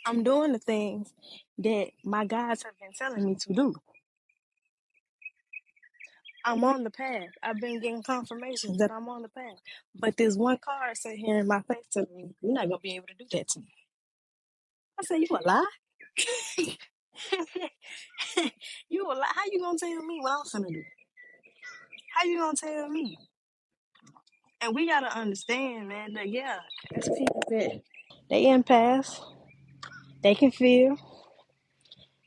I'm doing the things that my guides have been telling me to do. I'm on the path. I've been getting confirmations that I'm on the path. But this one card sitting here in my face telling me, you're not going to be able to do that to me. I said, you a lie? You a lie? How you going to tell me what I'm finna do? How you going to tell me? And we got to understand, man, that, yeah, there's people that they empaths, they can feel,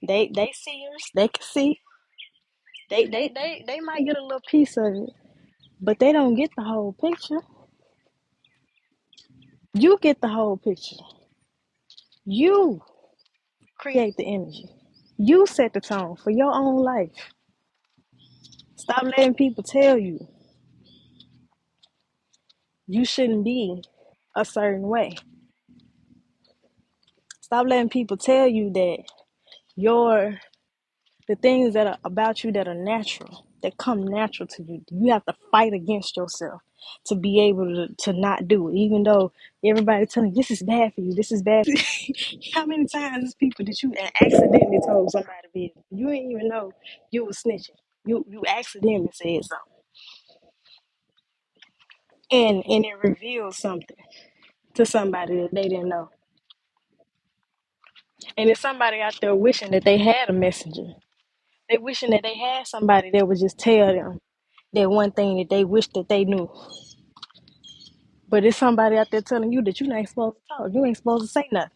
they seers, they can see. They might get a little piece of it, but they don't get the whole picture. You get the whole picture. You create the energy. You set the tone for your own life. Stop letting people tell you you shouldn't be a certain way. Stop letting people tell you that your the things that are about you that are natural, that come natural to you. You have to fight against yourself to be able to not do it, even though everybody telling you this is bad for you, this is bad for you. How many times is people that you accidentally told somebody business? You didn't even know you was snitching. You accidentally said something. And it reveals something to somebody that they didn't know. And it's somebody out there wishing that they had a messenger. They wishing that they had somebody that would just tell them that one thing that they wish that they knew. But it's somebody out there telling you that you ain't supposed to talk. You ain't supposed to say nothing.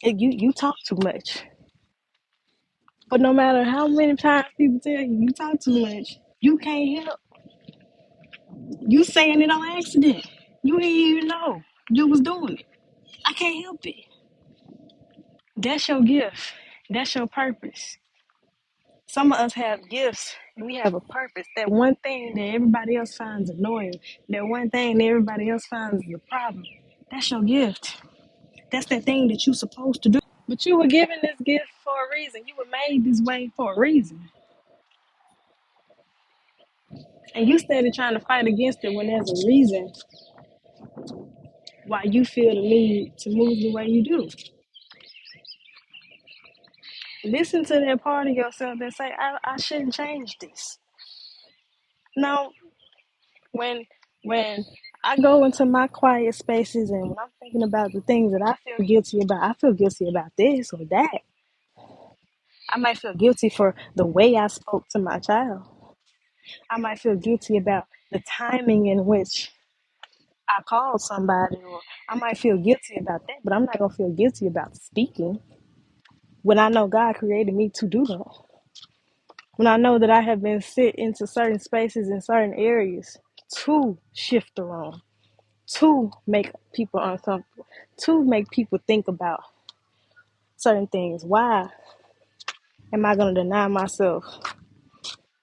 You talk too much. But no matter how many times people tell you talk too much, you can't help. You saying it on accident. You didn't even know you was doing it. I can't help it. That's your gift. That's your purpose. Some of us have gifts and we have a purpose. That one thing that everybody else finds annoying, that one thing that everybody else finds is a problem. That's your gift. That's that thing that you're supposed to do. But you were given this gift for a reason. You were made this way for a reason. And you started trying to fight against it when there's a reason why you feel the need to move the way you do. Listen to that part of yourself that say, I shouldn't change this. No, when when I go into my quiet spaces and when I'm thinking about the things that I feel guilty about, I feel guilty about this or that. I might feel guilty for the way I spoke to my child. I might feel guilty about the timing in which I called somebody, or I might feel guilty about that, but I'm not going to feel guilty about speaking when I know God created me to do that. When I know that I have been sent into certain spaces in certain areas to shift the wrong, to make people uncomfortable, to make people think about certain things. Why am I going to deny myself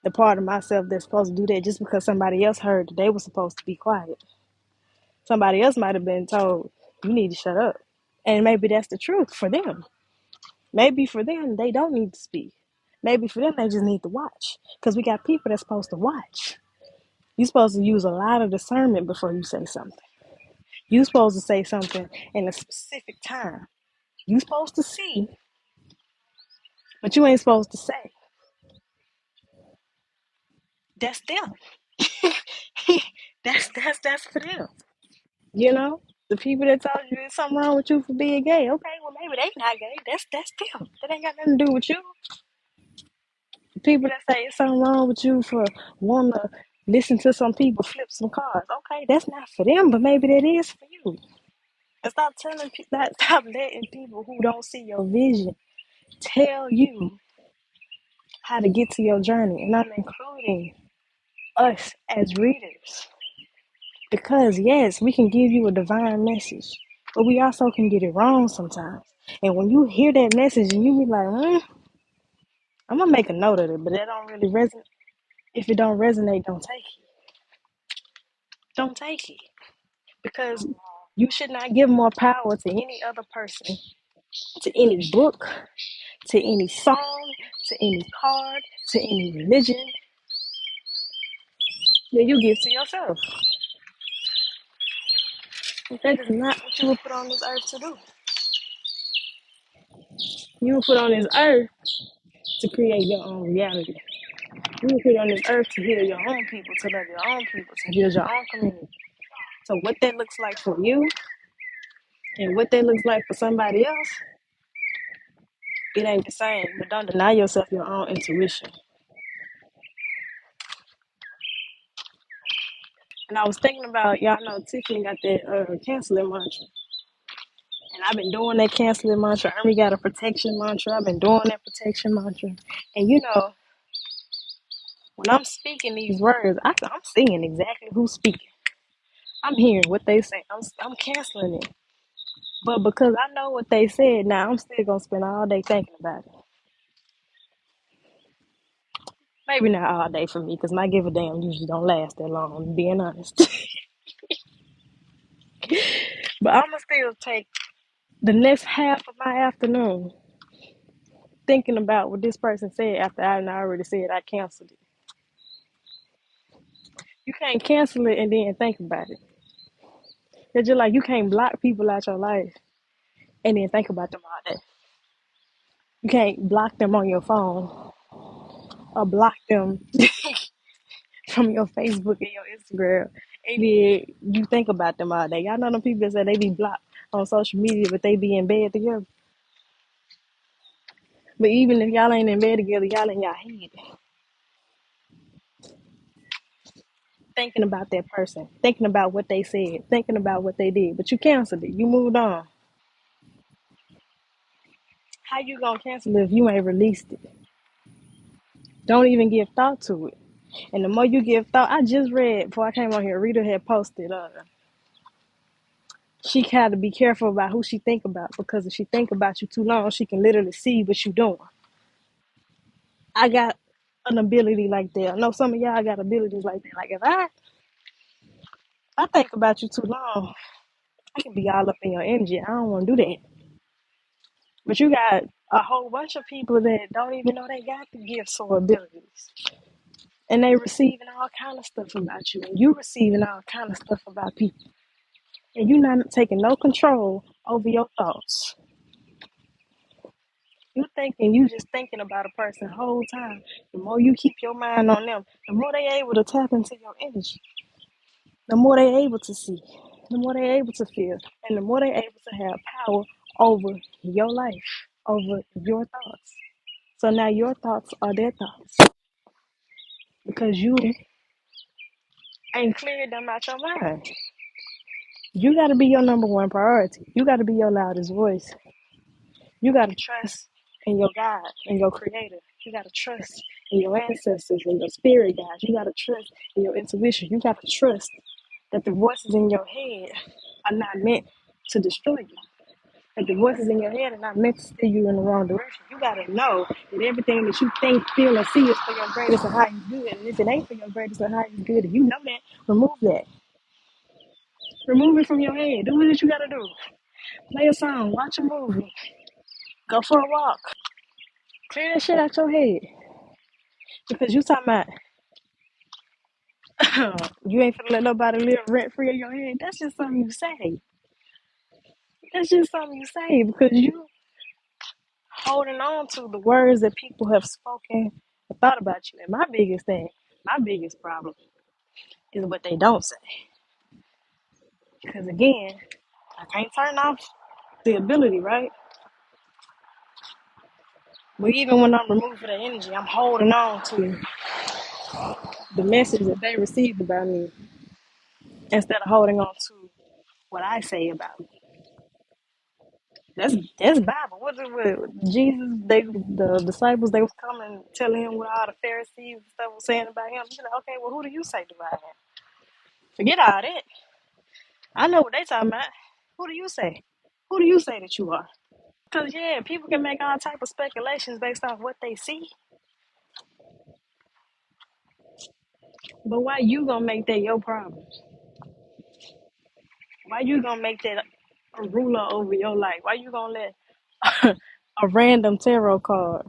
the part of myself that's supposed to do that just because somebody else heard that they were supposed to be quiet? Somebody else might have been told, you need to shut up. And maybe that's the truth for them. Maybe for them, they don't need to speak. Maybe for them, they just need to watch. Because we got people that's supposed to watch. You're supposed to use a lot of discernment before you say something. You're supposed to say something in a specific time. You're supposed to see, but you ain't supposed to say. That's them. That's for them. You know? The people that told you there's something wrong with you for being gay. Okay, well maybe they not gay. That's them. That ain't got nothing to do with you. The people that say it's something wrong with you for wanting to listen to some people flip some cars. Okay, that's not for them, but maybe that is for you. And stop telling people, stop letting people who don't see your vision tell you how to get to your journey. And I'm including us as readers. Because yes, we can give you a divine message, but we also can get it wrong sometimes. And when you hear that message and you be like, I'm gonna make a note of it, but that don't really resonate. If it don't resonate, don't take it. Don't take it. Because you should not give more power to any other person, to any book, to any song, to any card, to any religion than you give to yourself. That is not what you were put on this earth to do. You were put on this earth to create your own reality. You were put on this earth to heal your own people, to love your own people, to build your own community. So what that looks like for you and what that looks like for somebody else, it ain't the same. But don't deny yourself your own intuition. And I was thinking about, y'all know Tiffany got that canceling mantra. And I've been doing that canceling mantra. Ernie got a protection mantra. I've been doing that protection mantra. And you know, when I'm speaking these words, I'm seeing exactly who's speaking. I'm hearing what they say. I'm canceling it. But because I know what they said, now I'm still gonna spend all day thinking about it. Maybe not all day for me, because my give a damn usually don't last that long, being honest. But I'm gonna still take the next half of my afternoon thinking about what this person said after I already said I canceled it. You can't cancel it and then think about it. It's just like you can't block people out your life and then think about them all day. You can't block them on your phone or block them from your Facebook and your Instagram, and then you think about them all day. Y'all know them people that say they be blocked on social media, but they be in bed together. But even if y'all ain't in bed together, y'all in y'all head thinking about that person, thinking about what they said, thinking about what they did. But you canceled it. You moved on. How you gonna cancel it if you ain't released it? Don't even give thought to it. And the more you give thought, I just read before I came on here. Rita had posted. She had to be careful about who she think about, because if she think about you too long, she can literally see what you doing. I got an ability like that. I know some of y'all got abilities like that. Like if I think about you too long, I can be all up in your energy. I don't want to do that. But you got a whole bunch of people that don't even know they got the gifts or abilities, and they receiving all kind of stuff about you, and you receiving all kind of stuff about people, and you not taking no control over your thoughts. You just thinking about a person the whole time. The more you keep your mind on them, the more they able to tap into your energy. The more they able to see, the more they able to feel, and the more they able to have power over your life, over your thoughts. So now your thoughts are their thoughts because you ain't cleared them out your mind. You got to be your number one priority. You got to be your loudest voice. You got to trust in your God and your creator. You got to trust in your ancestors and your spirit guides. You got to trust in your intuition. You got to trust that the voices in your head are not meant to destroy you. That the voices in your head are not meant to steer you in the wrong direction. You got to know that everything that you think, feel, and see is for your greatest and highest good. And if it ain't for your greatest and highest good, if you know that, remove that. Remove it from your head. Do what you got to do. Play a song. Watch a movie. Go for a walk. Clear that shit out your head. Because you talking about you ain't finna let nobody live rent free in your head. That's just something you say. That's just something you say because you holding on to the words that people have spoken and thought about you. And my biggest thing, my biggest problem is what they don't say. Because again, I can't turn off the ability, right? But even when I'm removed from the energy, I'm holding on to the message that they received about me instead of holding on to what I say about me. That's Bible. What is it? Jesus, the disciples, they was coming telling him what all the Pharisees and stuff was saying about him. He's like, okay, well, who do you say about him? Forget all that. I know what they talking about. Who do you say? Who do you say that you are? Because yeah, people can make all type of speculations based off what they see. But why you gonna make that your problem? Why you gonna make that a ruler over your life? Why you gonna let a random tarot card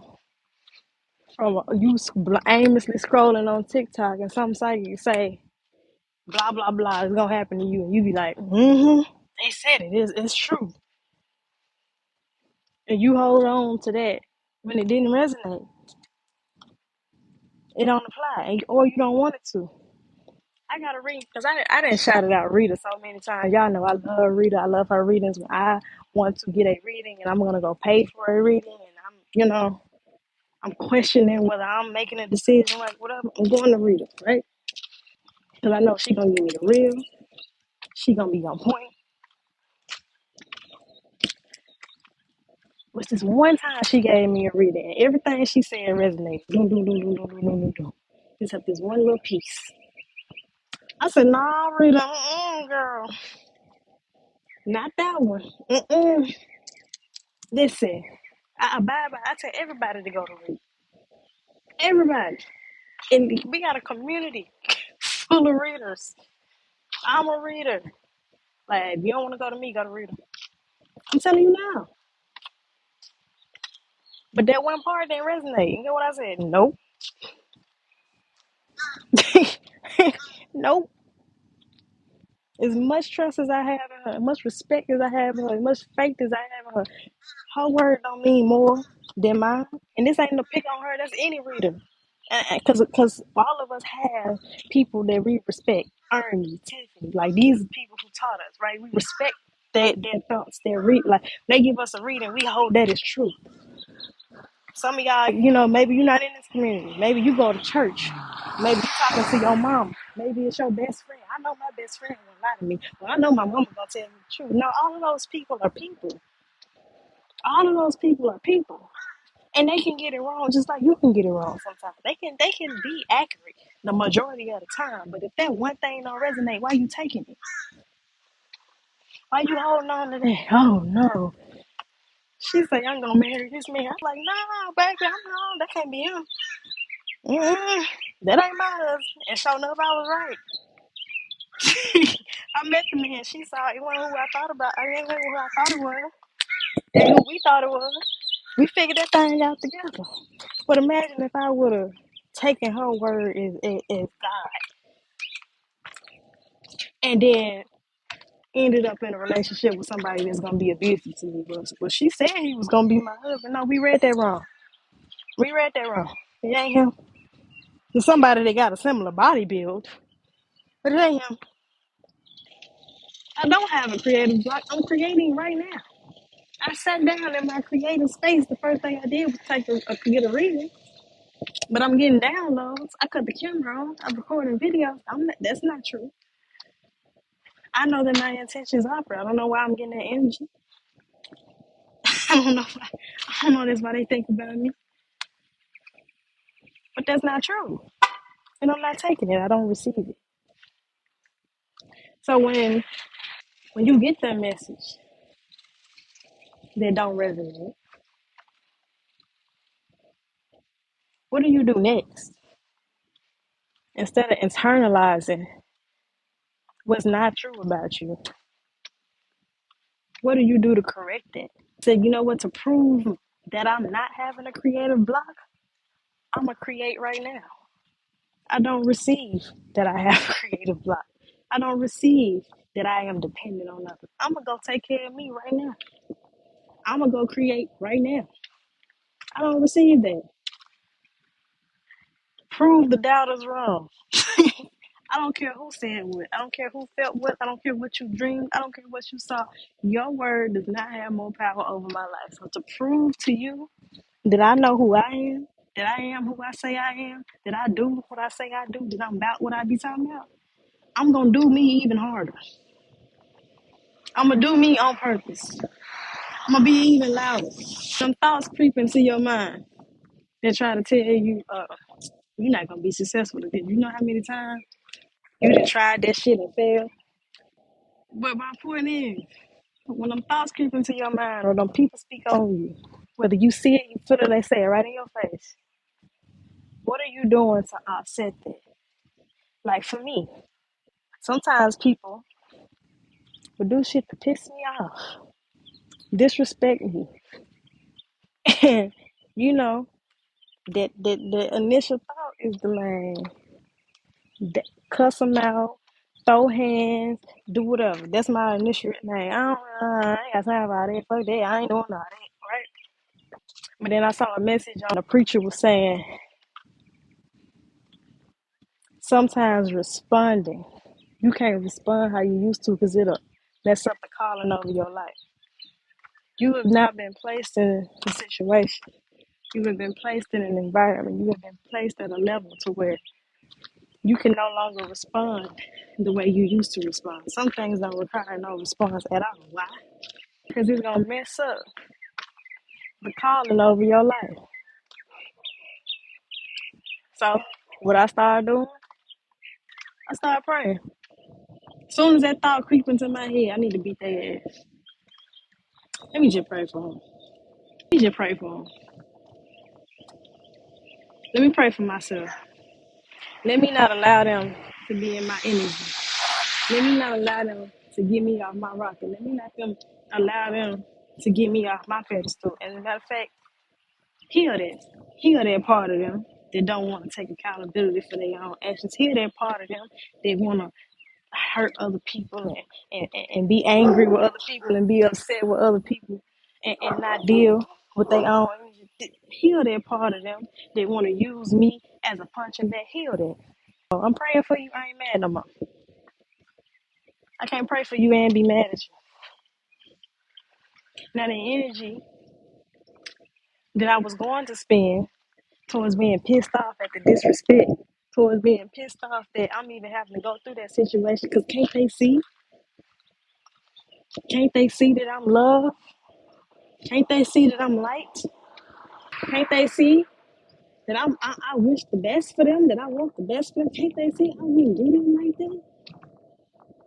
from you aimlessly scrolling on TikTok and some psychic say blah blah blah is gonna happen to you, and you be like, mm-hmm, they said it is, it's true. and you hold on to that when it didn't resonate, it don't apply, or you don't want it to. I gotta read because I didn't shout it out Rita so many times. Y'all know I love Rita. I love her readings. When I want to get a reading and I'm gonna go pay for a reading, and I'm questioning whether I'm making a decision, like whatever. I'm going to Rita, right? Because I know she gonna give me the real. She gonna be on point. Was this one time she gave me a reading, and everything she said resonated. Doom, doom, doom, doom, doom, doom, doom, doom. Except this one little piece. I said, "Nah, Rita, girl, not that one. Mm-mm. Listen, I abide by. I tell everybody to go to read. Everybody, and we got a community full of readers. I'm a reader. Like, if you don't want to go to me, go to reader. I'm telling you now. But that one part didn't resonate. You know what I said? Nope. Nope. As much trust as I have in her, as much respect as I have in her, as much faith as I have in her, her word don't mean more than mine. And this ain't no pick on her. That's any reader. Because all of us have people that we respect. Ernie, Tiffany, like these are people who taught us, right? We respect their thoughts, their read. Like they give us a reading, we hold that as true. Some of y'all, maybe you're not in this community. Maybe you go to church. Maybe you talking to your mom. Maybe it's your best friend. I know my best friend won't lie to me. Well, I know my mama gonna tell me the truth. No, all of those people are people. All of those people are people. And they can get it wrong just like you can get it wrong sometimes. They can be accurate the majority of the time. But if that one thing don't resonate, why you taking it? Why you holding on to that? Oh no. She said, I'm gonna marry this man. I'm like, nah, baby, I'm wrong. That can't be him. Mm, that ain't my husband. And sure enough, I was right. I met the man. She saw it wasn't who I thought about. I didn't know who I thought it was. And who we thought it was. We figured that thing out together. But imagine if I would have taken her word as God and then ended up in a relationship with somebody that's gonna be abusive to me. But she said he was gonna be my husband. No, we read that wrong. We read that wrong. It ain't him. It's somebody that got a similar body build, but it ain't him. I don't have a creative block. I'm creating right now. I sat down in my creative space. The first thing I did was get a reading, but I'm getting downloads. I cut the camera on. I'm recording videos. That's not true. I know that my intentions are pure. I don't know why I'm getting that energy. I don't know. I don't know that's why they think about me, but that's not true. And I'm not taking it. I don't receive it. So when you get that message that don't resonate, what do you do next? Instead of internalizing what's not true about you, what do you do to correct it? So you know what? To prove that I'm not having a creative block, I'm gonna create right now. I don't receive that I have a creative block. I don't receive that I am dependent on others. I'm gonna go take care of me right now. I'm gonna go create right now. I don't receive that. Prove the doubters wrong. I don't care who said what. I don't care who felt what. I don't care what you dreamed. I don't care what you saw. Your word does not have more power over my life. So to prove to you that I know who I am, that I am who I say I am, that I do what I say I do, that I'm about what I be talking about, I'm gonna do me even harder. I'm gonna do me on purpose. I'm gonna be even louder. Some thoughts creep into your mind that try to tell you, you're not gonna be successful at this. You know how many times you done tried that shit and failed? But my point is, when them thoughts creep into your mind or them people speak on you, whether you see it, you feel it, they say it right in your face. What are you doing to offset that? Like for me, sometimes people will do shit to piss me off, disrespect me, and you know that the initial thought is the man, cuss them out, throw hands, do whatever. That's my initial name. I ain't got time for all that. Fuck that. I ain't doing all that. Right? But then I saw a message on a preacher was saying sometimes responding, you can't respond how you used to because it'll mess up the calling over your life. You have not been placed in a situation. You have been placed in an environment. You have been placed at a level to where you can no longer respond the way you used to respond. Some things don't require no response at all. Why? Because it's gonna mess up the calling over your life. So what I started doing, I started praying. As soon as that thought creep into my head, I need to beat their ass. Let me just pray for them. Let me just pray for them. Let me pray for myself. Let me not allow them to be in my energy. Let me not allow them to get me off my rocket. Let me not allow them to get me off my pedestal. As a matter of fact, heal that. Heal that part of them that don't want to take accountability for their own actions. Heal that part of them that want to hurt other people and be angry with other people and be upset with other people and not deal with their own. Heal that part of them that want to use me as a punching bag. Heal that. So I'm praying for you. I ain't mad no more. I can't pray for you and be mad at you. Now the energy that I was going to spend towards being pissed off at the disrespect, towards being pissed off that I'm even having to go through that situation, because can't they see? Can't they see that I'm loved? Can't they see that I'm liked? Can't they see that I wish the best for them, that I want the best for them? Can't they see I wouldn't do them like that?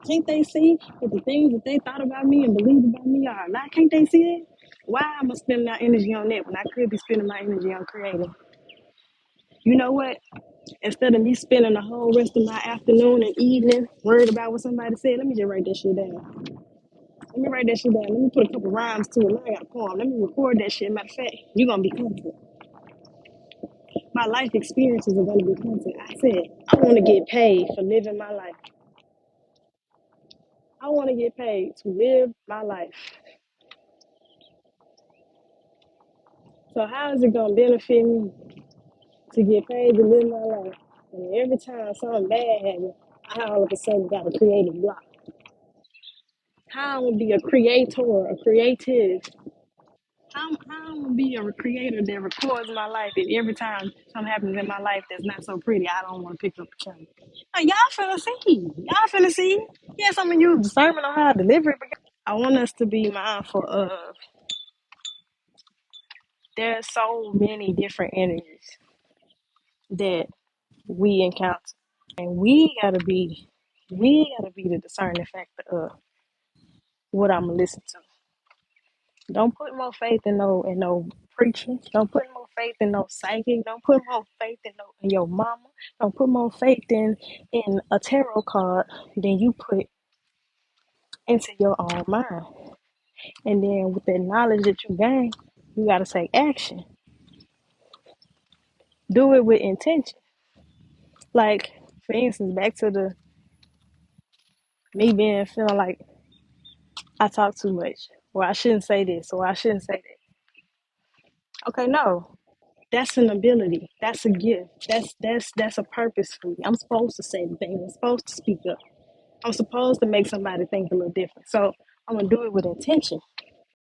Can't they see that the things that they thought about me and believed about me are a lie? Can't they see that? Why am I spending my energy on that when I could be spending my energy on creating? You know what? Instead of me spending the whole rest of my afternoon and evening worried about what somebody said, let me just write that shit down. Let me write that shit down. Let me put a couple rhymes to it. Now I got a poem. Let me record that shit. Matter of fact, you're gonna be content. My life experiences are gonna be content. I said, I wanna get paid for living my life. I wanna get paid to live my life. So how is it gonna benefit me to get paid to live my life? And every time something bad happens, I all of a sudden got a creative block. How I'm gonna be a creator, a creative. How I'm gonna be a creator that records my life, and every time something happens in my life that's not so pretty, I don't want to pick up the camera. Like, y'all finna see. Y'all finna see. Yes, I'm gonna use discernment on how to deliver it, but I want us to be mindful of there's so many different energies that we encounter. And we gotta be the discerning factor of what I'm gonna listen to. Don't put more faith in no preaching. Don't put more faith in no psychic. Don't put more faith in your mama. Don't put more faith in a tarot card than you put into your own mind. And then with the knowledge that you gain, you gotta take action. Do it with intention. Like, for instance, back to the me being feeling like I talk too much, or I shouldn't say this, or I shouldn't say that. Okay, no. That's an ability. That's a gift. That's a purpose for me. I'm supposed to say the things. I'm supposed to speak up. I'm supposed to make somebody think a little different. So I'm gonna do it with intention.